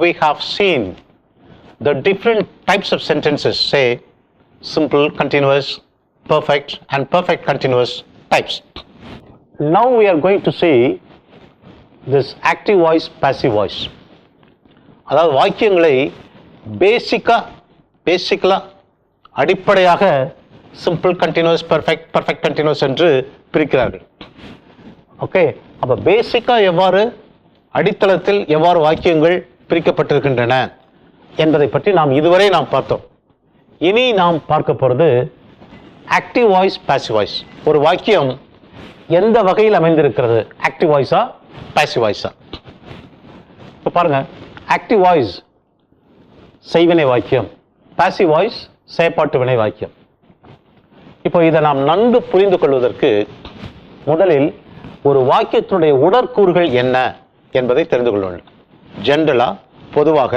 we have seen the different types of sentences, say simple, continuous, perfect and perfect continuous types. Now we are going to see this active voice, passive voice. அதாவது வாக்கியங்களை பேசிக்கலாக அடிப்படையாக simple, continuous, perfect continuous என்று பிரிக்கிறார்கள். Okay, அப்போ பேசிக்காக எவ்வாறு, அடித்தளத்தில் எவ்வாறு வாக்கியங்கள் பிரிக்கப்பட்டிருக்கின்றன என்பதை பற்றி இதுவரை நாம் பார்த்தோம். இனி நாம் பார்க்க போகிறது ஆக்டிவ் வாய்ஸ், பாசிவ் வாய்ஸ். ஒரு வாக்கியம் எந்த வகையில் அமைந்திருக்கிறது, ஆக்டிவ் வாய்ஸா பாசிவ் வாய்ஸா? இப்போ பாருங்க, ஆக்டிவ் வாய்ஸ் செய்வினை வாக்கியம், பாசிவ் வாய்ஸ் செயற்பாட்டு வினை வாக்கியம். இப்போ இதை நாம் நன்கு புரிந்து கொள்வதற்கு முதலில் ஒரு வாக்கியத்தினுடைய உடற்கூறுகள் என்ன என்பதை தெரிந்து கொள்ள வேண்டும். ஜென்ரலா பொதுவாக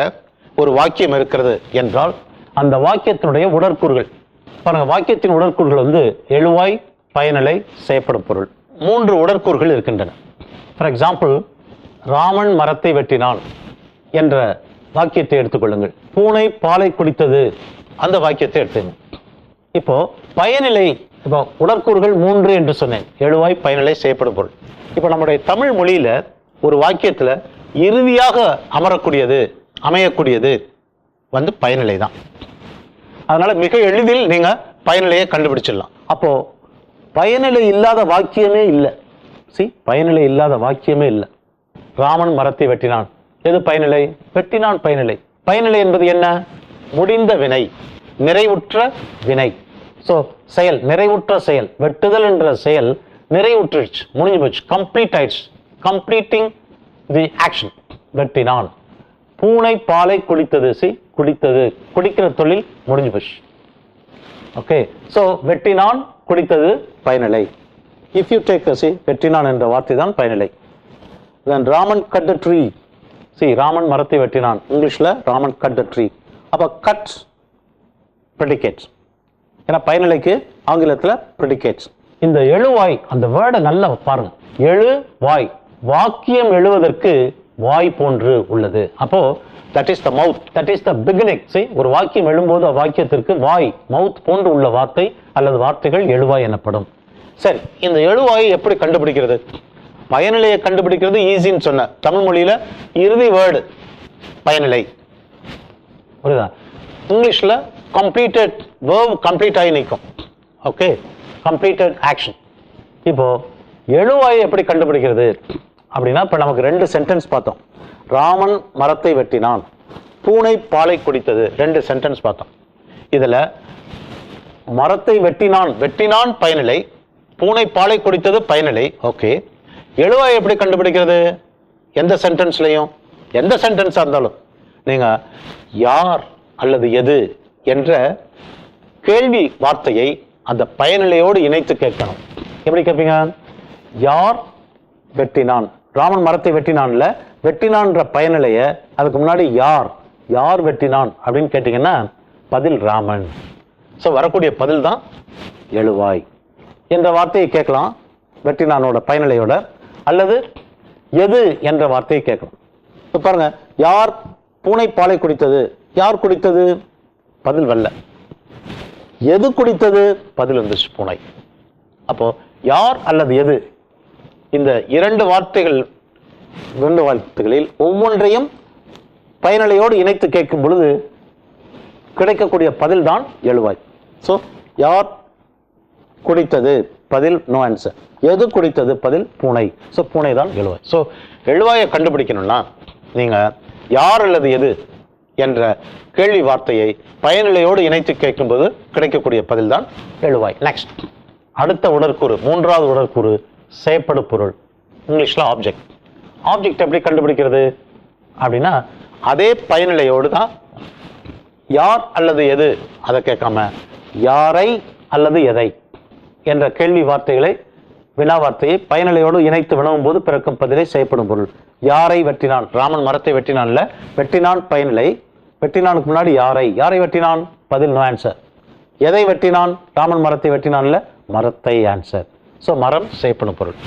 ஒரு வாக்கியம் இருக்கிறது என்றால் அந்த வாக்கியத்தினுடைய உடற்கூறுகள் பாருங்க. வாக்கியத்தின் உடற்கூறுகள் எழுவாய், பயனிலை, செயற்படும் பொருள், 3 உடற்கூறுகள் இருக்கின்றன. ஃபார் எக்ஸாம்பிள், ராமன் மரத்தை வெட்டினான் என்ற வாக்கியத்தை எடுத்துக்கொள்ளுங்கள். பூனை பாலை குடித்தது, அந்த வாக்கியத்தை எடுத்துங்க. இப்போ பயனிலை, இப்போ உடற்கூறுகள் 3 என்று சொன்னேன், எழுவாய், பயனிலை, செயற்படும் பொருள். இப்போ நம்முடைய தமிழ் மொழியில ஒரு வாக்கியத்தில் இறுதியாக அமையக்கூடியது பயனிலை தான். அதனால மிக எளிதில் நீங்க பயனிலையை கண்டுபிடிச்சிடலாம். அப்போ பயனிலை இல்லாத வாக்கியமே இல்லை. பயனிலை இல்லாத வாக்கியமே இல்லை. ராமன் மரத்தை வெட்டினான், எது பயனிலை? வெட்டினான் பயனிலை. பயனிலை என்பது என்ன? முடிந்த வினை, நிறைவுற்ற வினை. ஸோ செயல், நிறைவுற்ற செயல், வெட்டுதல் என்ற செயல் நிறைவுற்றுச்சு, முடிஞ்சு போச்சு, கம்ப்ளீட் ஆயிடுச்சு. Completing the action. வெட்டினான். பூனை பாலை குடித்தது, குடித்தது, குடிக்கிற தொழில் முடிஞ்சு போச்சு. ஓகே, ஸோ வெட்டினான், குடித்தது பயனிலை. இஃப் யூ டேக் வெட்டினான் என்ற வார்த்தை தான் பயனிலை. Then Raman cut the tree. Raman மரத்தை வெட்டினான், இங்கிலீஷில் ராமன் கட் த ட்ரீ. அப்போ கட் ப்ரெடிகேட்ஸ், ஏன்னா பயனிலைக்கு ஆங்கிலத்தில் ப்ரெடிகேட்ஸ். இந்த எழுவாய், அந்த வேர்டை நல்லா பாருங்க. எழு வாய், வாக்கியம் எழுவதற்கு வாய் போன்று உள்ளது. அப்போ that is the mouth, that is the beginning. ஒரு வாக்கியம் எழும்போது வாக்கியத்திற்கு வாய், மவுத் போன்று உள்ள வார்த்தை அல்லது வார்த்தைகள் எழுவாய் எனப்படும். சரி, இந்த எழுவாயை எப்படி கண்டுபிடிக்கிறது? பயனிலையை கண்டுபிடிக்கிறது ஈஸின்னு சொன்ன தமிழ் மொழியில இறுதி வேர்டு பயனிலை. புரியுதா? இங்கிலீஷ்ல கம்ப்ளீட்டட் வேர்ப் கம்ப்ளீட் ஆகி நிற்கும். Okay, completed action. இப்போ எழுவாயை எப்படி கண்டுபிடிக்கிறது அப்படின்னா, இப்போ நமக்கு 2 சென்டென்ஸ் பார்த்தோம். ராமன் மரத்தை வெட்டினான், பூனை பாலை குடித்தது, 2 சென்டென்ஸ் பார்த்தோம். இதுல மரத்தை வெட்டினான், வெட்டினான் பயனிலை, பூனை பாலை குடித்தது பயனிலை. ஓகே, எழுவாயை எப்படி கண்டுபிடிக்கிறது? எந்த சென்டென்ஸ்லையும், எந்த சென்டென்ஸாக இருந்தாலும் நீங்க யார் அல்லது எது என்ற கேள்வி வார்த்தையை அந்த பயனிலையோடு இணைத்து கேட்கணும். எப்படி கேட்பீங்க? யார் வெட்டினான், ராமன் மரத்தை வெட்டினான்ல, வெட்டினான்ற பயனிலைய அதுக்கு முன்னாடி யார், யார் வெட்டினான் அப்படின்னு கேட்டீங்கன்னா பதில் ராமன். ஸோ வரக்கூடிய பதில் தான் எழுவாய். என்ற வார்த்தையை கேட்கலாம் வெட்டினானோட பயனிலையோட, அல்லது எது என்ற வார்த்தையை கேட்கணும். இப்போ பாருங்க, யார் பூனை பாலை குடித்தது, யார் குடித்தது? பதில் வரல. எது குடித்தது? பதில் வந்துச்சு, பூனை. அப்போ யார் அல்லது எது, இந்த 2 வார்த்தைகளில் ஒவ்வொன்றையும் பயனிலையோடு இணைத்து கேட்கும் பொழுது கிடைக்கக்கூடிய பதில் தான் எழுவாய். ஸோ யார் குடித்தது, பதில் நோ ஆன்சர். எது குடித்தது? பதில் பூனை. ஸோ பூனை தான் எழுவாய். ஸோ எழுவாயை கண்டுபிடிக்கணும்னா நீங்க யார் அல்லது எது என்ற கேள்வி வார்த்தையை பயனிலையோடு இணைத்து கேட்கும்போது கிடைக்கக்கூடிய பதில் தான் எழுவாய். நெக்ஸ்ட், அடுத்த உடற்கூறு, 3வது உடற்கூறு செயற்படு பொருள், இங்கிலீஷ்ல ஆப்ஜெக்ட். ஆப்ஜெக்ட் எப்படி கண்டுபிடிக்கிறது அப்படின்னா, அதே பயனிலையோடு தான் யார் அல்லது எது அதை கேட்காம யாரை அல்லது எதை என்ற கேள்வி வார்த்தைகளை, வினா வார்த்தையை பயனிலையோடு இணைத்து வினவும் போது பிறக்கும் பதிலை செயற்படும் பொருள். யாரை வெட்டினான், ராமன் மரத்தை வெட்டினான்ல, வெட்டினான் பயனிலை, வெட்டினானுக்கு முன்னாடி யாரை, யாரை வெட்டினான்? பதில் நோ ஆன்சர். எதை வெட்டினான்? ராமன் மரத்தை வெட்டினான்ல, மரத்தை ஆன்சர். ஸோ மரம் செயற்படும் பொருள்.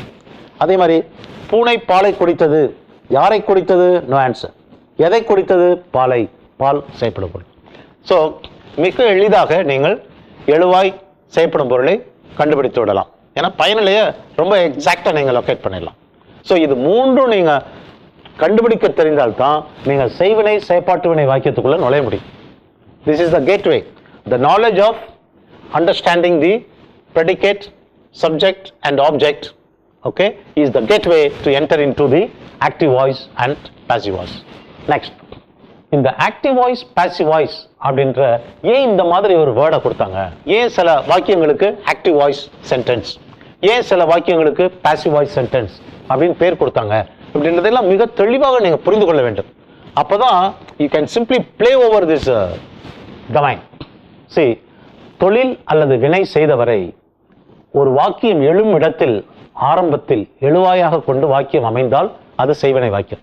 அதே மாதிரி பூனை பாலை குடித்தது, யாரை குடித்தது? No answer. எதை குடித்தது? பாலை. பால் செய்யப்படும் பொருள். ஸோ மிக எளிதாக நீங்கள் எழுவாய் செய்யப்படும் பொருளை கண்டுபிடித்து விடலாம். ஏன்னா பயனிலையை ரொம்ப எக்ஸாக்டாக நீங்கள் லொக்கேட் பண்ணிடலாம். ஸோ இது மூன்றும் நீங்கள் கண்டுபிடிக்க தெரிந்தால்தான் நீங்கள் செய்வினை செயற்பாட்டு வினை வாக்கியத்துக்குள்ளே நுழைய முடியும். This is the gateway. The knowledge of understanding the predicate, subject and object, okay, is the gateway to enter into the active voice and passive voice. Next, இந்த active voice, passive voice அப்படின்ற ஏன் இந்த மாதிரி ஒரு வேர்டை கொடுத்தாங்க? ஏன் சில வாக்கியங்களுக்கு active voice sentence, ஏன் சில வாக்கியங்களுக்கு passive voice sentence அப்படின்னு பேர் கொடுத்தாங்க அப்படின்றதெல்லாம் மிக தெளிவாக நீங்கள் புரிந்து கொள்ள வேண்டும். அப்போதான் you can simply play over this domain. See, தொழில் அல்லது வினை செய்தவரை ஒரு வாக்கியம் எழும் இடத்தில் ஆரம்பத்தில் எழுவாயாக கொண்டு வாக்கியம் அமைந்தால் அது செய்வினை வாக்கியம்.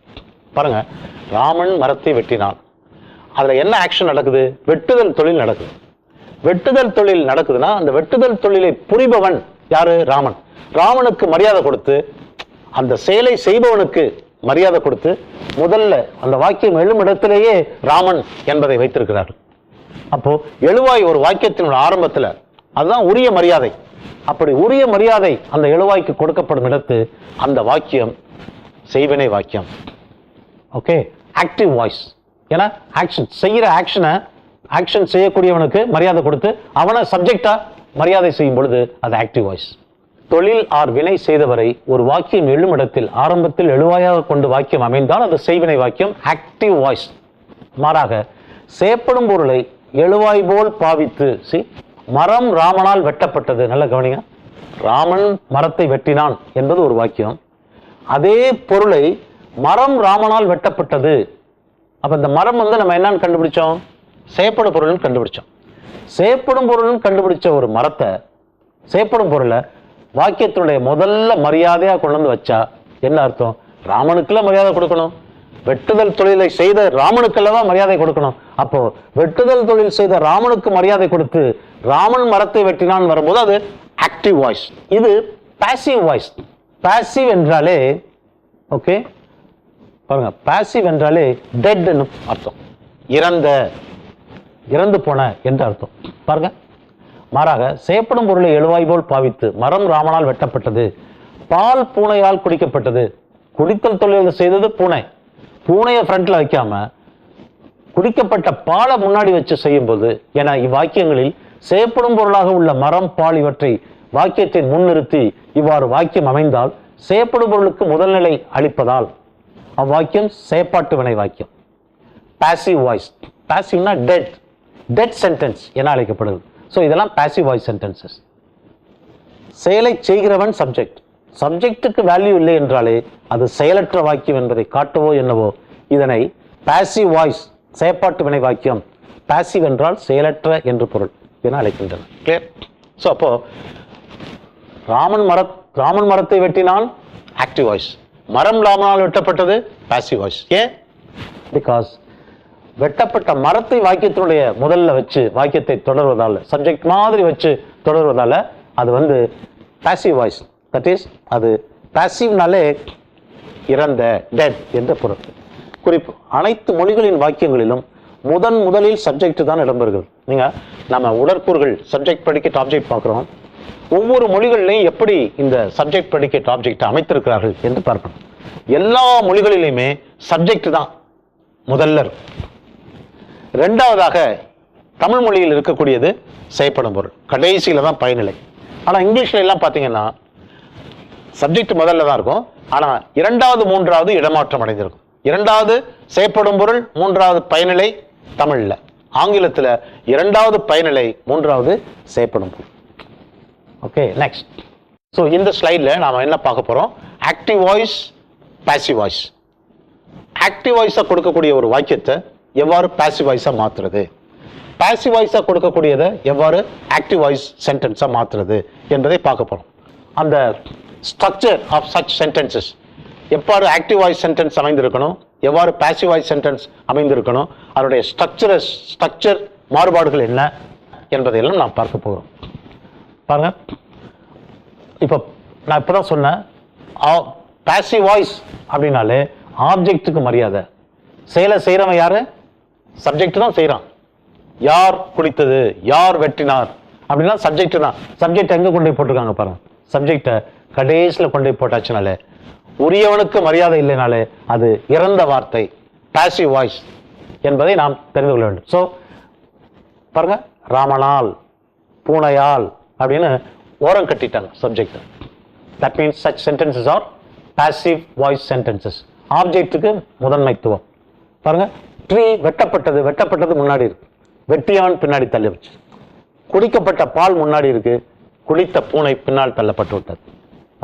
பாருங்க, ராமன் மரத்தை வெட்டினான். அதுல என்ன ஆக்ஷன் நடக்குது? வெட்டுதல் தொழில் நடக்குது. வெட்டுதல் தொழில் நடக்குதுன்னா அந்த வெட்டுதல் தொழிலை புரிபவன் யாரு? ராமன். ராமனுக்கு மரியாதை கொடுத்து, அந்த செயலை செய்பவனுக்கு மரியாதை கொடுத்து முதல்ல அந்த வாக்கியம் எழும் இடத்திலேயே ராமன் என்பதை வைத்திருக்கிறார்கள். அப்போ எழுவாய் ஒரு வாக்கியத்தின் ஆரம்பத்தில் அதுதான் உரிய மரியாதை. அப்படி உரிய மரியாதை அந்த எழுவாய்க்கு கொடுக்கப்படும் இடத்து அந்த வாக்கியம் செய்வினை வாக்கியம். Okay, active voice. ஏன்னா ஆக்ஷன் செய்கிற ஆக்ஷன் செய்யக்கூடியவனுக்கு மரியாதை கொடுத்து அவனை சப்ஜெக்டா மரியாதை செய்யும் பொழுது அது ஆக்டிவ் வாய்ஸ். தொழில் ஆர் வினை செய்தவரை ஒரு வாக்கியம் எழும் இடத்தில் ஆரம்பத்தில் எழுவாயாக கொண்டு வாக்கியம் அமைந்தால் அது செய்வினை வாக்கியம், ஆக்டிவ் வாய்ஸ். மாறாக செய்யப்படும் பொருளை எழுவாய் போல் பாவித்து, மரம் ராமனால் வெட்டப்பட்டது. நல்ல கவனிங்க, ராமன் மரத்தை வெட்டினான் என்பது ஒரு வாக்கியம். அதே பொருளை மரம் ராமனால் வெட்டப்பட்டது. அப்ப இந்த மரம் நம்ம என்னன்னு கண்டுபிடிச்சோம்? செய்யப்படும் பொருள்னு கண்டுபிடிச்சோம். செய்யப்படும் பொருள்னு கண்டுபிடிச்ச ஒரு மரத்தை, செய்யப்படும் பொருளை வாக்கியத்தினுடைய முதல்ல மரியாதையா கொண்டு வந்து வச்சா என்ன அர்த்தம்? ராமனுக்குள்ள மரியாதை கொடுக்கணும். வெட்டுதல் தொழிலை செய்த ராமனுக்கெல்லாம் மரியாதை கொடுக்கணும். அப்போ வெட்டுதல் தொழில் செய்த ராமனுக்கு மரியாதை கொடுத்து ராமன் மரத்தை வெட்டினான் வரும்போது அது ஆக்டிவ் வாய்ஸ். இது பாசிவ் வாய்ஸ். பாசிவ் என்றாலே ஓகே பாருங்க, பாசிவ் என்றாலே டெட் அர்த்தம், இறந்து போன என்று அர்த்தம். பாருங்க, மாறாக செய்யப்படும் பொருளை எழுவாய் போல் பாவித்து மரம் ராமனால் வெட்டப்பட்டது, பால் பூனையால் குடிக்கப்பட்டது. குடித்தல் தொழில் செய்தது பூனை. பூனையை ஃப்ரண்ட்ல வைக்காம குடிக்கப்பட்ட பாலை முன்னாடி வச்சு செய்யும் போது, என இவ்வாக்கியங்களில் செய்யப்படும் பொருளாக உள்ள மரம் பால் இவற்றை வாக்கியத்தை முன்னிறுத்தி இவ்வாறு வாக்கியம் அமைந்தால் செய்யப்படும் பொருளுக்கு முதல்நிலை அளிப்பதால் அவ்வாக்கியம் செயற்பாட்டு வினை வாக்கியம். Passive voice. பாசிவ்னா டெட் சென்டென்ஸ் என அழைக்கப்படுது. ஸோ இதெல்லாம் பாசிவ் வாய்ஸ் சென்டென்சஸ். செயலை செய்கிறவன் சப்ஜெக்ட். சப்ஜெக்டுக்கு வேல்யூ இல்லை என்றாலே அது செயலற்ற வாக்கியம் என்பதை காட்டவோ என்னவோ இதனை பாசிவ் வாய்ஸ் செயற்பாட்டு வினை வாக்கியம், பாசிவ் என்றால் செயலற்ற என்று பொருள் என அழைக்கின்றன. கிளியர்? ஸோ அப்போ ராமன் மரத்தை வெட்டினான், ஆக்டிவ் வாய்ஸ். மரம் ராமனால் வெட்டப்பட்டது, பாசிவ் வாய்ஸ். ஏன்? பிகாஸ் வெட்டப்பட்ட மரத்தை வாக்கியத்தினுடைய முதல்ல வச்சு வாக்கியத்தை தொடர்வதால், சப்ஜெக்ட் மாதிரி வச்சு தொடர்வதால அது பாசிவ் வாய்ஸ். தட் இஸ் அது பாசிவ்னாலே இறந்த, டெட் என்ற பொருள். குறிப்பு, அனைத்து மொழிகளின் வாக்கியங்களிலும் முதலில் சப்ஜெக்ட் தான் இடம்பெறுகிறது. நம்ம உடற்கூறுகள் சப்ஜெக்ட் ப்ரெடிகேட் ஆப்ஜெக்ட் பார்க்குறோம். ஒவ்வொரு மொழிகளிலையும் எப்படி இந்த சப்ஜெக்ட் ப்ரெடிகேட் ஆப்ஜெக்ட் அமைத்திருக்கிறார்கள் என்று பார்க்கணும். எல்லா மொழிகளிலுமே சப்ஜெக்ட் தான் முதல்ல இருக்கும். ரெண்டாவதாக தமிழ் மொழியில் இருக்கக்கூடியது செய்யப்படும் பொருள், கடைசியில தான் பயனிலை. ஆனால் இங்கிலீஷ்ல எல்லாம் பார்த்தீங்கன்னா சப்ஜெக்ட் முதல்ல தான் இருக்கும், ஆனால் இரண்டாவது மூன்றாவது இடமாற்றம் அடைந்திருக்கும். இரண்டாவது செய்யப்படும் பொருள், மூன்றாவது பயனிலை தமிழ்ல. ஆங்கிலத்தில் இரண்டாவது பயனிலை, மூன்றாவது செய்யப்படும் பொருள். Okay, next. ஸோ இந்த ஸ்லைடில் நாம் என்ன பார்க்க போகிறோம்? Active voice, passive voice. Active வாய்ஸாக கொடுக்கக்கூடிய ஒரு வாக்கியத்தை எவ்வாறு பாசிவ் வாய்ஸாக மாற்றுறது, பாசிவ் வாய்ஸாக கொடுக்கக்கூடியதை எவ்வாறு ஆக்டிவ் வாய்ஸ் சென்டென்ஸாக மாற்றுறது என்பதை பார்க்க போகிறோம். அந்த ஸ்ட்ரக்சர் ஆஃப் சச் சென்டென்சஸ், எவ்வாறு ஆக்டிவ் வாய்ஸ் சென்டென்ஸ் அமைந்திருக்கணும், எவ்வாறு பாசிவ் வாய்ஸ் சென்டென்ஸ் அமைந்திருக்கணும், அதனுடைய ஸ்ட்ரக்சர் மாறுபாடுகள் என்ன என்பதையெல்லாம் நாம் பார்க்க போகிறோம். பாருங்க, இப்போ நான் இப்போதான் சொன்னேன், பாசிவ் வாய்ஸ் அப்படின்னாலே ஆப்ஜெக்ட்டுக்கு மரியாதை, செயலை செய்கிறவன் யாரு? சப்ஜெக்ட் தான் செய்கிறான். யார் குடித்தது, யார் வெட்டினார் அப்படின்னா சப்ஜெக்ட் தான். சப்ஜெக்ட் எங்கே கொண்டு போய் போட்டிருக்காங்க பாருங்க. சப்ஜெக்டை கடைசியில் கொண்டு போய் போட்டாச்சுனாலே, உரியவனுக்கு மரியாதை இல்லைனாலே அது இறந்த வார்த்தை, பாசிவ் வாய்ஸ் என்பதை நாம் தெரிந்து கொள்ள வேண்டும். ஸோ பாருங்க, ராமனால், பூனையால் அப்படின்னு ஓரம் கட்டிட்டாங்க subject. That means such sentences are passive voice sentences. ஆப்ஜெக்ட்டுக்கு முதன்மைத்துவம். பாருங்க, ட்ரீ வெட்டப்பட்டது, வெட்டப்பட்டது முன்னாடி இருக்கு, வெட்டியான் பின்னாடி தள்ளி வச்சு. குடிக்கப்பட்ட பால் முன்னாடி இருக்கு, குடித்த பூனை பின்னால் தள்ளப்பட்டு விட்டது.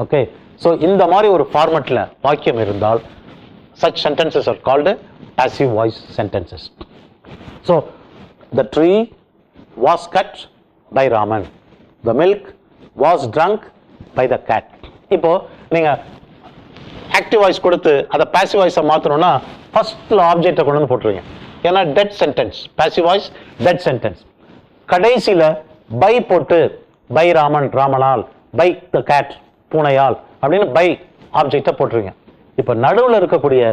ஓகே, ஸோ இந்த மாதிரி ஒரு ஃபார்மேட்டில் வாக்கியம் இருந்தால் such sentences are called passive voice sentences. So the tree was cut by Raman, the milk was drunk by the cat. இப்போ நீங்க ஆக்டிவ் வாய்ஸ் கொடுத்து அதை பாசிவ் வாய்ஸை மாற்றணும்னா ஃபர்ஸ்ட்ல ஆப்ஜெக்டை கொண்டு வந்து போட்டுருவீங்க. ஏன்னா dead sentence, passive voice dead sentence. கடைசியில் பை போட்டு பை ராமன், ராமனால், பை த கேட், பூனையால் அப்படின்னு பை ஆப்ஜெக்டை போட்டுருவீங்க. இப்போ நடுவில் இருக்கக்கூடிய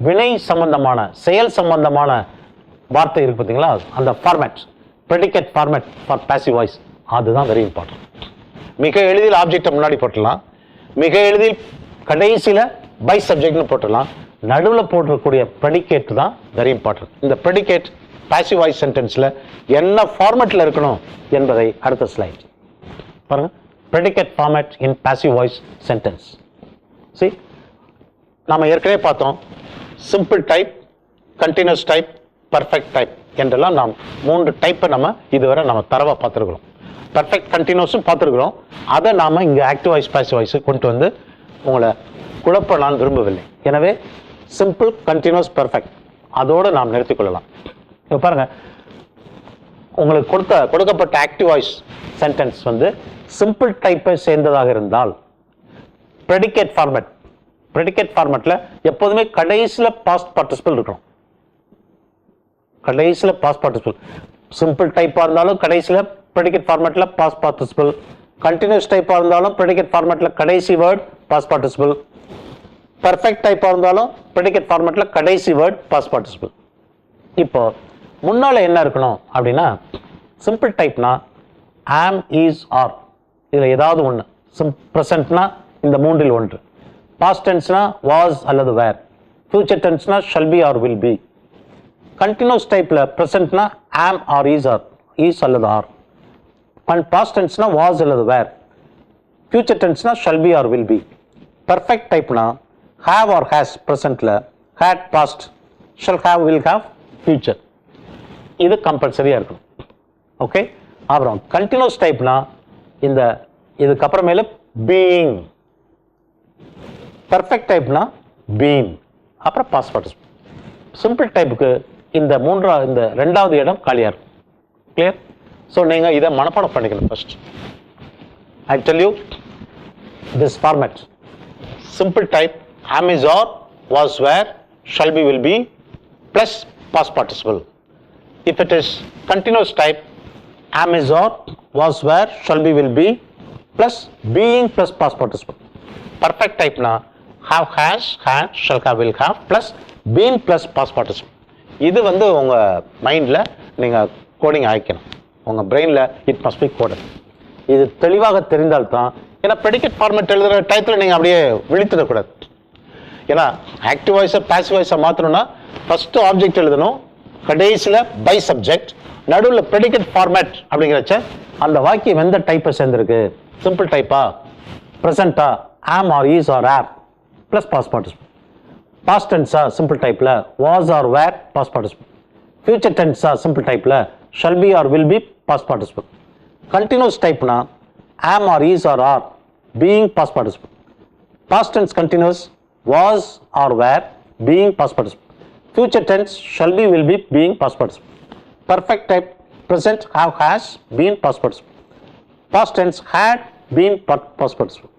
வினை சம்பந்தமான, செயல் சம்பந்தமான வார்த்தை இருக்கு பார்த்தீங்களா, அந்த format, predicate format for passive voice, அதுதான் வெரி இம்பார்ட்டன்ட். மிக எளிதில் ஆப்ஜெக்டை முன்னாடி போட்டுடலாம், மிக எளிதில் கடைசியில் பை சப்ஜெக்ட்னு போட்டுடலாம். நடுவில் போட்டிருக்கக்கூடிய ப்ரெடிகேட் தான் வெரி இம்பார்ட்டன்ட். இந்த ப்ரெடிகேட் பாசிவ் வாய்ஸ் சென்டென்ஸில் என்ன ஃபார்மேட்டில் இருக்கணும் என்பதை அடுத்த ஸ்லைட் பாருங்க. Predicate format in passive voice sentence. சரி, நாம் ஏற்கனவே பார்த்தோம், simple type, continuous type, perfect type என்றெல்லாம் நாம் 3 டைப்பை நம்ம இதுவரை நம்ம தரவாக பார்த்துருக்குறோம். பர்ஃபெக்ட் கண்டினியூஸும் பார்த்துருக்குறோம். அதை நாம் இங்கே ஆக்டிவ் வாய்ஸ் பாசிவ் வாய்ஸு கொண்டு வந்து உங்களை குழப்ப நான் விரும்பவில்லை. எனவே சிம்பிள், கண்டினியூஸ், பர்ஃபெக்ட் அதோடு நாம் நிறுத்திக்கொள்ளலாம். இப்போ பாருங்கள், உங்களுக்கு கொடுக்கப்பட்ட ஆக்டிவ் வாய்ஸ் சென்டென்ஸ் வந்து சிம்பிள் டைப்பை சேர்ந்ததாக இருந்தால் ப்ரெடிகேட் ஃபார்மேட், ப்ரெடிகேட் ஃபார்மேட்டில் எப்போதுமே கடைசியில் பாஸ்ட் பார்ட்டிசிபிள் இருக்கணும். கடைசியில் பாஸ்ட் பார்ட்டிசிபிள். சிம்பிள் டைப்பாக இருந்தாலும் கடைசியில் ப்ரெடிகேட் ஃபார்மேட்டில் பாஸ்ட் பார்ட்டிசிபிள். கண்டினியூஸ் டைப்பாக இருந்தாலும் ப்ரெடிகேட் ஃபார்மேட்டில் கடைசி வேர்ட் பாஸ்ட் பார்ட்டிசிபிள். பர்ஃபெக்ட் டைப்பாக இருந்தாலும் ப்ரெடிகேட் ஃபார்மேட்டில் கடைசி வேர்ட் பாஸ்ட் பார்ட்டிசிபிள். இப்போ முன்னால் என்ன இருக்கணும் அப்படின்னா, சிம்பிள் டைப்னா ஆம், இஸ், ஆர், இதில் ஏதாவது ஒன்று. ப்ரெசன்ட்னா இந்த 3இல் ஒன்று. பாஸ்ட் டென்ஸ்னா வாஸ் அல்லது வேர். ஃபியூச்சர் டென்ஸ்னா shall be or will be. Continuous டைப்பில் ப்ரெசன்ட்னா am or is, or is அல்லது ஆர். அண்ட் பாஸ்ட் டென்ஸ்னா வாஸ் அல்லது வேர். ஃபியூச்சர் டென்ஸ்னா shall be or will be. Perfect டைப்னா ஹேவ் ஆர் ஹேஸ் ப்ரெசன்ட்டில், had past, shall have, will have future. இது கம்பல்சரியாக இருக்கணும். ஓகே, அப்புறம் கண்டினியூஸ் டைப்னா இந்த இதுக்கப்புறமேல பீயிங். பர்ஃபெக்ட் டைப்னா பீன், அப்புறம் பாஸ்ட் பார்ட்டிசிபிள். சிம்பிள் டைப்புக்கு இந்த ரெண்டாவது இடம் காலியாக இருக்கும். கிளியர்? ஸோ நீங்கள் இதை மனப்பாடம் பண்ணிக்கணும். First I tell you this format. Simple type am, is, are, was, were, shall be, will be plus past participle. If it is continuous type, am, is, are, was, were, shall be, will be plus being plus past participle. Perfect type na have, has, had, shall have, will have plus been plus past participle. இது வந்து உங்கள் மைண்டில் நீங்கள் coding ஆகிக்கணும். உங்கள் பிரெயினில் it must be coded. இது தெளிவாக தெரிந்தால்தான். ஏன்னா ப்ரெடிகேட் ஃபார்மேட் எழுதுகிற டயத்தில் நீங்கள் அப்படியே விழித்திடக்கூடாது. ஏன்னா ஆக்டிவ் வாய்ஸை பாசிவ் வாய்ஸை மாற்றணும்னா ஃபஸ்ட்டு ஆப்ஜெக்ட் எழுதணும், கடைசியில் பை சப்ஜெக்ட், நடுவில் ப்ரெடிகேட் ஃபார்மேட் அப்படிங்கிறச்ச அந்த வாக்கியம் எந்த டைப்பை சேர்ந்துருக்கு. சிம்பிள் டைப்பா, ப்ரெசண்டா, am or is or are plus past participle. Past டென்ஸா சிம்பிள் டைப்பில் was or were past participle. Future டென்ஸா சிம்பிள் டைப்பில் shall be or will be past participle. Continuous டைப்னா am or is or are being past participle. Past tense continuous was or were being past participle. Future tense shall be, will be being past participle. Perfect type present have, has been past participle. Past tense had been past participle.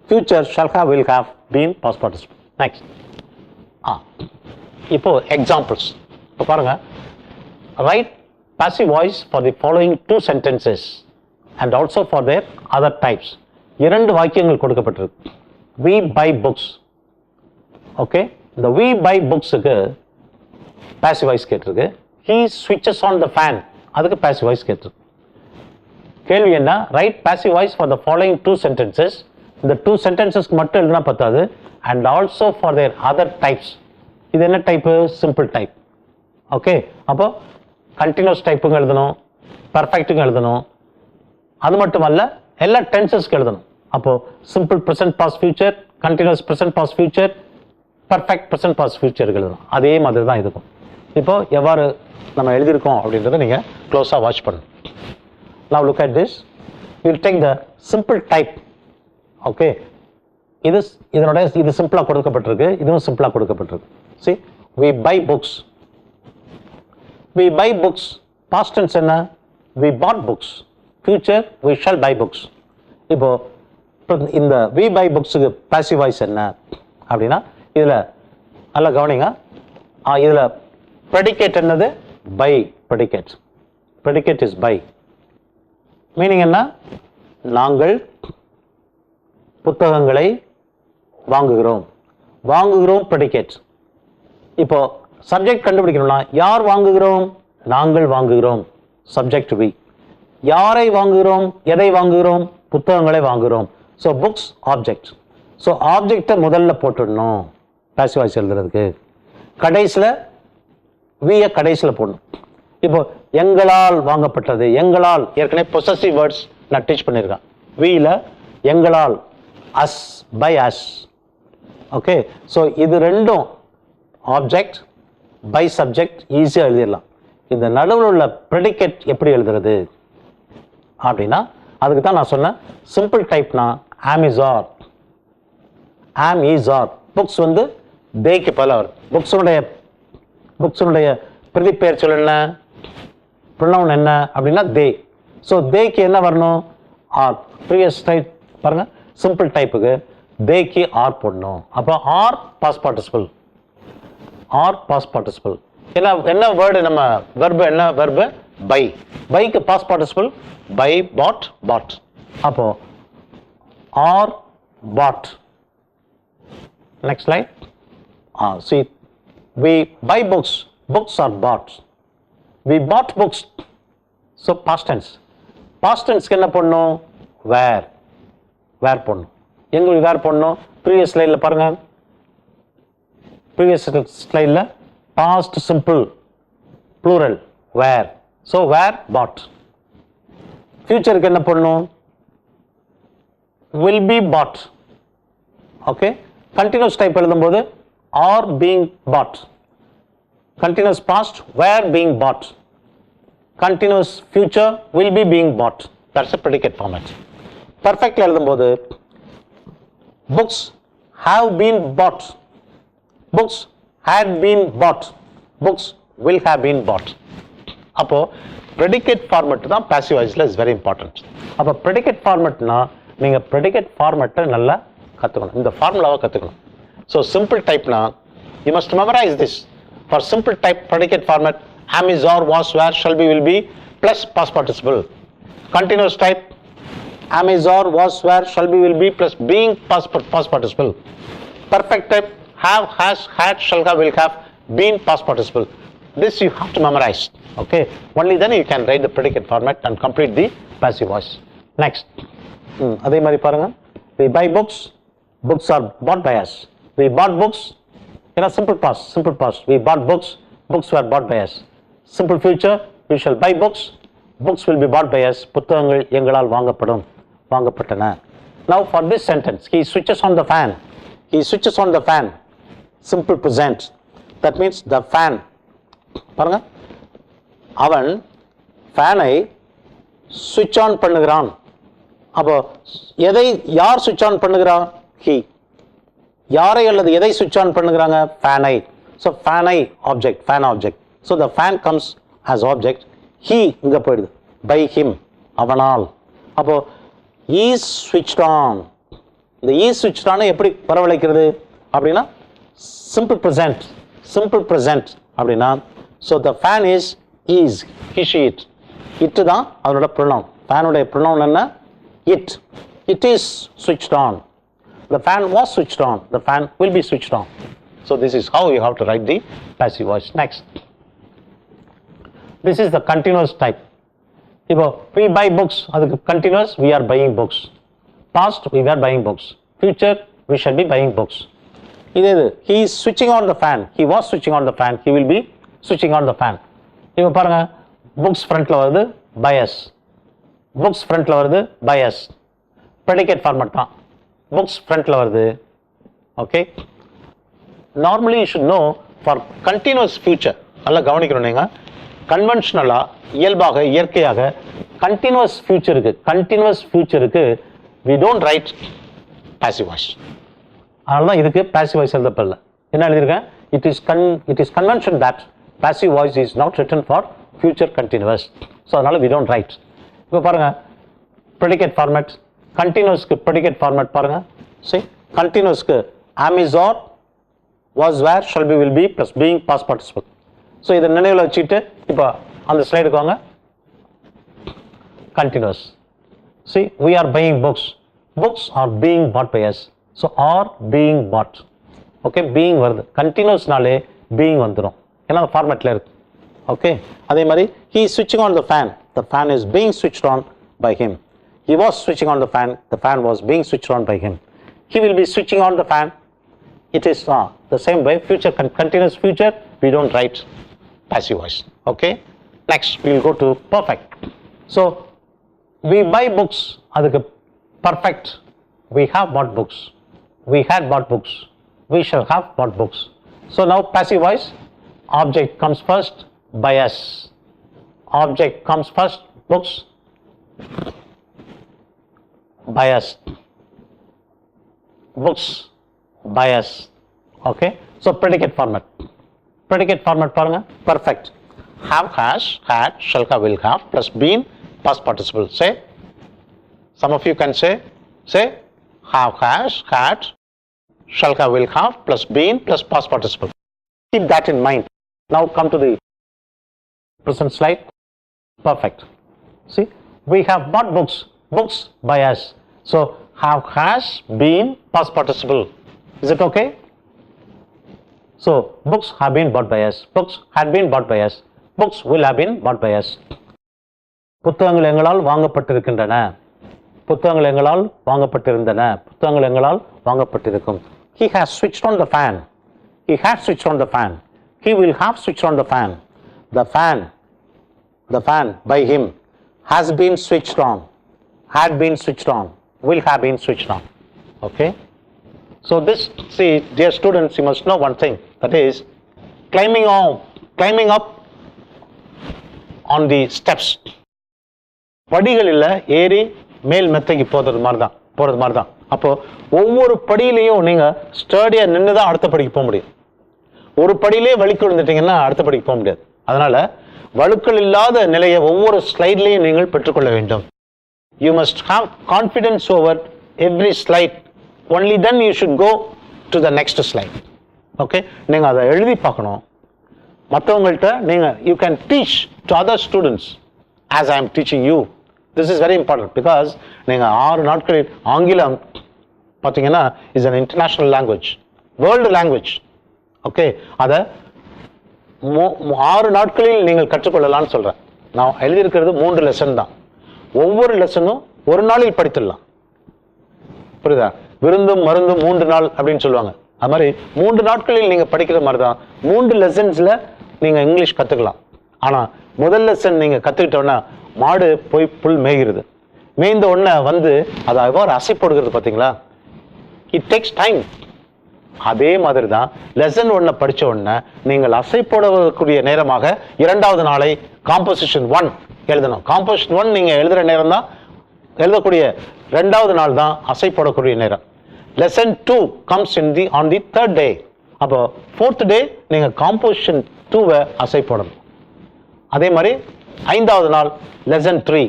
Future shall have, will have been past participle. Next. இப்போ examples. இப்போ பாருங்க, write passive voice for the following 2 sentences and also for their other types. 2 வாக்கியங்கள் கொடுக்கப்பட்டிருக்கு. We buy books. Okay, இந்த we buy booksக்கு passive voice கேட்டிருக்கு. He switches on the fan, அதுக்கு passive voice கேட்டிருக்கு. கேள்வி என்ன? Right passive voice for the following two sentences. இந்த two சென்டென்சஸ்க்கு மட்டும் எழுதினா பத்தாது, and also for their other types. இது என்ன டைப்பு? Simple type. ஓகே, அப்போ கண்டினியூஸ் டைப்புங்க எழுதணும், பர்ஃபெக்ட்டுங்க எழுதணும், அது மட்டும் அல்ல எல்லா டென்சஸ்க்கு எழுதணும். அப்போ simple present past future, continuous present past future, perfect present past ஃபியூச்சருக்கு எழுதணும். அதே மாதிரி தான் இருக்கும். இப்போ எவ்வாறு நம்ம எழுதியிருக்கோம் அப்படின்றத நீங்கள் க்ளோஸாக வாட்ச் பண்ணணும். Now look at this. We'll take the simple type. Okay, இது சிம்பிளா கொடுக்கப்பட்டிருக்கு, இதுவும் சிம்பிளா கொடுக்கப்பட்டிருக்கு. See, we buy books. We buy books. Past tense என்ன? We bought books. Future, we shall buy books. இப்போ இந்த we buy booksக்கு passive voice என்ன அப்படின்னா, இதுல நல்லா கவனிங்க. இதுல predicate என்னது? Buy predicate. Predicate is buy. Meaning என்ன? நாங்கள் புத்தகங்களை வாங்குகிறோம். வாங்குகிறோம் predicate. இப்போ சப்ஜெக்ட் கண்டுபிடிக்கணும்னா யார் வாங்குகிறோம்? நாங்கள் வாங்குகிறோம், சப்ஜெக்ட் we. யாரை வாங்குகிறோம்? எதை வாங்குகிறோம்? புத்தகங்களை வாங்குகிறோம். So books object. ஸோ ஆப்ஜெக்டை முதல்ல போட்டுடணும் passive voice எழுதுறதுக்கு. கடைசியில் we கடைசியில் போடணும். இப்போ எங்களால் வாங்கப்பட்டது, எங்களால் ஏற்கனவே பொசசிவ் வேர்ட்ஸ் நான் டீச் பண்ணியிருக்கேன். வீல எங்களால், us, by us. Okay, so இது ரெண்டும் ஆப்ஜெக்ட் பை சப்ஜெக்ட் ஈஸியாக எழுதிடலாம். இந்த நடுவில் உள்ள ப்ரெடிகேட் எப்படி எழுதுறது அப்படின்னா, அதுக்கு தான் நான் சொன்னேன் சிம்பிள் டைப்னா am is are, am is are. Books வந்து தேக்கு பல வரும். புக்ஸுடைய பிரதிப்பெயர் சொல் என்ன, ப்ரொனவுன் என்ன அப்படின்னா தே. ஸோ தேக்கு என்ன வரணும்? ஆர். ப்ரீவியஸ் டைப் பாருங்க, சிம்பிள் டைப்புக்கு தேக்கு ஆர் போடணும். அப்போ are past participle, are past participle. என்ன வேர்டு நம்ம வெர்பு, என்ன வெர்பு? பை. பைக்கு past participle buy, bought, bought. அப்போ are bought. Next line. see, we buy books. Books are bought. We bought books. So past tense. Past tense என்ன பண்ணணும்? where. where போடணும். எங்க where போடணும்? previous slideல பாருங்க. previous slideல past simple plural where. So where bought. futureக்கு என்ன பண்ணணும்? will be bought. okay, continuous type எழுதும்போது are being bought. Continuous past were being bought. Continuous future will be being bought. That's a predicate format. Perfectly எழுதும்போது books have been bought. Books had been bought. Books will have been bought. அப்போ predicate format தான் passive voiceல is very important. அப்போ predicate formatனா நீங்க predicate format நல்லா கத்துக்கணும், இந்த ஃபார்முலாவை கத்துக்கணும். So simple type na, you must memorize this. For simple type predicate format, am, is, are, was, were, shall be, will be plus past participle. Continuous type, am, is, are, was, were, shall be, will be plus being past participle. Perfect type, have, has, had, shall have, will have, been past participle. This you have to memorize. Okay, only then you can write the predicate format and complete the passive voice. Next, அதே மாதிரி பாருங்க. We buy books. Books are bought by us. We bought books. Simple past, simple past. We bought books. Books were bought by us. Simple future, we shall buy books. Books will be bought by us. புத்தகங்கள் எங்களால் வாங்கப்படும், வாங்கப்பட்டன. Now for this sentence, he switches on the fan. He switches on the fan. Simple present. That means the fan. பாருங்க, அவன் ஃபேனை switch on பண்ணுகிறான். அப்போ யார் switch on பண்ணுகிறான்? he. யாரை அல்லது எதை switch on பண்ணுகிறாங்க? ஃபேனை. ஸோ ஃபேனை object, fan object. So the fan comes as object. He இங்கே போயிடுது, பை ஹிம், அவனால். அப்போ ஈஸ் switched on. இந்த ஈஸ் switched on எப்படி வரவழைக்கிறது அப்படின்னா சிம்பிள் ப்ரெசன்ட், சிம்பிள் ப்ரெசன்ட் அப்படின்னா so the fan is is, he, she, it. It தான் அதனோட ப்ரொனவுன். ஃபேனுடைய ப்ரொனவுன் என்ன? It. It is switched on. The fan was switched on. The fan will be switched on. So this is how you have to write the passive voice. Next, this is the continuous type. இப்போ we buy books, அதுக்கு continuous, we are buying books. Past, we were buying books. Future, we shall be buying books. இது he is switching on the fan, he was switching on the fan, he will be switching on the fan. இப்போ பாருங்க, books frontல வருது bias, books frontல வருது bias, predicate format தான், books frontல வருது. Okay, normally you should know for continuous future, நல்லா கவனிக்கணும் நீங்க, கன்வென்ஷனலா இயல்பாக இயற்கையாக continuous ஃபியூச்சருக்கு we don't write passive voice. அதனால தான் இதுக்கு passive voice எழுதப்படல. என்ன எழுதியிருக்கேன்? It is convention that passive voice is not written for future continuous. So அதனால we don't write. இப்போ பாருங்க, predicate format, continuousக்கு predicate format பாருங்க. See, continuousக்கு am is or was were shall be will be plus being past participle. So இதை நினைவில் வச்சுட்டு இப்போ அந்த ஸ்லைடுக்கு வாங்க. Continuous. See, we are buying books. Books are being bought by us. So are being bought. Okay, being வருது. Continuousனாலே being வந்துடும். ஏன்னா ஃபார்மேட்டில் இருக்கு. Okay, அதே மாதிரி he is switching on the fan. The fan is being switched on by him. He was switching on the fan was being switched on by him. He will be switching on the fan. It is the same way. Future, continuous future, we don't write passive voice. Okay, next we will go to perfect. So we buy books, அதுக்கு perfect, we have bought books, we had bought books, we shall have bought books. So now passive voice, object comes first, bias, object comes first, books, bias, books, bias. Okay, so predicate format பாருங்க, perfect, have, has, had, shall have, will have plus been past participle. Say, some of you can say have, has, had, shall have, will have plus been plus past participle. Keep that in mind. Now come to the present slide. Perfect. See, we have bought books by us. So have, has, been past participle. Is it okay? So books have been bought by us, books had been bought by us, books will have been bought by us. புத்தகங்கள் எங்களால் வாங்கப்பட்டிருக்கின்றன, புத்தகங்கள் எங்களால் வாங்கப்பட்டிருந்தன, புத்தகங்கள் எங்களால் வாங்கப்பட்டிருக்கும். He has switched on the fan, he had switched on the fan, he will have switched on the fan. The fan by him has been switched on, had been switched on, will have been switched on. Okay, so this, see dear students, you must know one thing, that is climbing up on the steps. படிகளில் ஏறி மேல் மெத்தைக்கு போகிறது மாதிரி தான். அப்போ ஒவ்வொரு படியிலையும் நீங்கள் ஸ்டடியாக நின்று தான் அடுத்த படிக்கு போக முடியும். ஒரு படியிலே வழுக்கு விழுந்துட்டீங்கன்னா அடுத்த படிக்கு போக முடியாது. அதனால வழுக்கள் இல்லாத நிலையை ஒவ்வொரு ஸ்லைட்லையும் நீங்கள் பெற்றுக்கொள்ள வேண்டும். You must have confidence over every slide. Only then you should go to the next slide. Okay, நீங்கள் அதை எழுதி பார்க்கணும். மற்றவங்கள்ட்ட நீங்கள் you can teach to other students as I am teaching you. This is very important because நீங்கள் 6 நாட்களில் ஆங்கிலம் பார்த்தீங்கன்னா is an international language, world language. Okay, அதை 6 நாட்களில் நீங்கள் கற்றுக்கொள்ளலாம்னு சொல்கிறேன். நான் எழுதியிருக்கிறது 3 லெசன் தான். ஒவ்வொரு லெசனும் ஒரு நாளில் படித்துடலாம். புரியுதா? விருந்தும் மருந்தும் 3 நாள் அப்படின்னு சொல்லுவாங்க. அது மாதிரி 3 நாட்களில் நீங்கள் படிக்கிற மாதிரி தான் 3 லெசன்ஸில் நீங்கள் இங்கிலீஷ் கற்றுக்கலாம். ஆனால் முதல் லெசன் நீங்கள் கற்றுக்கிட்டோன்னா மாடு போய் புல் மேய்கிறது, மேய்ந்த உடனே வந்து அதை எவ்வாறு அசை போடுகிறது பார்த்தீங்களா? It takes time. அதே மாதிரி தான் லெசன் 1 படித்த உடனே நீங்கள் அசை போடக்கூடிய நேரமாக 2வது நாளை காம்போசிஷன் 1 எழுதணும். காம்போசிஷன் 1 நீங்கள் எழுதுகிற நேரம் தான், எழுதக்கூடிய 2வது நாள் தான் அசை போடக்கூடிய நேரம். Lesson 2 comes on the 3rd day. அப்போ 4th day நீங்கள் காம்போசிஷன் 2 அசை போடணும். அதே மாதிரி 5வது நாள் லெசன் 3,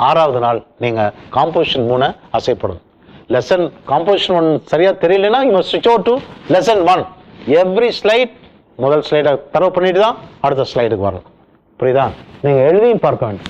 6வது நாள் நீங்கள் காம்போசிஷன் 3 அசை போடணும். லெசன் காம்போசிஷன் 1 சரியாக தெரியலன்னா you must switch over to lesson 1. Every slide முதல் ஸ்லைடை தரவு பண்ணிட்டு தான் அடுத்த ஸ்லைடுக்கு வரணும். புரியுதா? நீங்கள் எழுதியும் பார்க்க வேண்டும்.